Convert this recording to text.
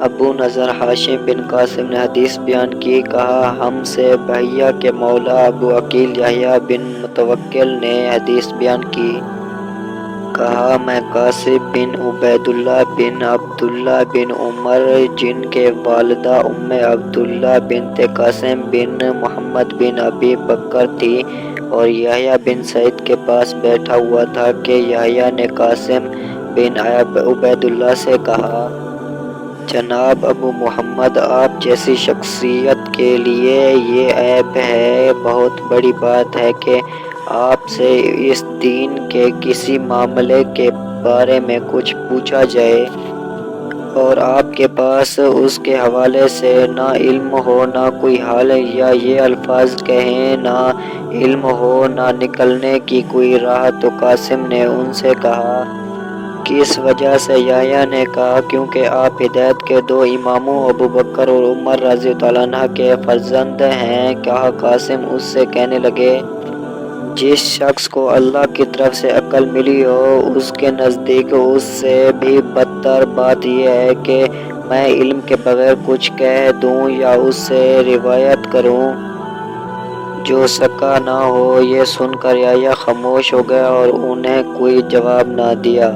ابو نضر ہاشم بن قاسم نے حدیث بیان کی، کہا ہم سے بحیہ کے مولا ابو عقیل یحییٰ بن متوکل نے حدیث بیان کی، کہا میں قاسم بن عبیداللہ بن عبداللہ بن عمر جن کے والدہ ام عبداللہ بنت قاسم بن محمد بن ابی بکر تھی، اور یحییٰ بن سعید کے پاس بیٹھا ہوا تھا کہ یحییٰ نے قاسم بن عبیداللہ سے کہا، جناب ابو محمد، آپ جیسی شخصیت کے لیے یہ عیب ہے، بہت بڑی بات ہے کہ آپ سے اس دین کے کسی معاملے کے بارے میں کچھ پوچھا جائے اور آپ کے پاس اس کے حوالے سے نہ علم ہو نہ کوئی حل، یا یہ الفاظ کہیں نہ علم ہو نہ نکلنے کی کوئی راہ۔ تو قاسم نے ان سے کہا، کس وجہ سے؟ یحییٰ نے کہا، کیونکہ آپ ہدایت کے دو اماموں ابو بکر اور عمر رضی اللہ عنہ کے فرزند ہیں۔ کہا قاسم اس سے کہنے لگے، جس شخص کو اللہ کی طرف سے عقل ملی ہو، اس کے نزدیک اس سے بھی بدتر بات یہ ہے کہ میں علم کے بغیر کچھ کہہ دوں یا اس سے روایت کروں جو سکا نہ ہو۔ یہ سن کر یحییٰ خاموش ہو گیا اور انہیں کوئی جواب نہ دیا۔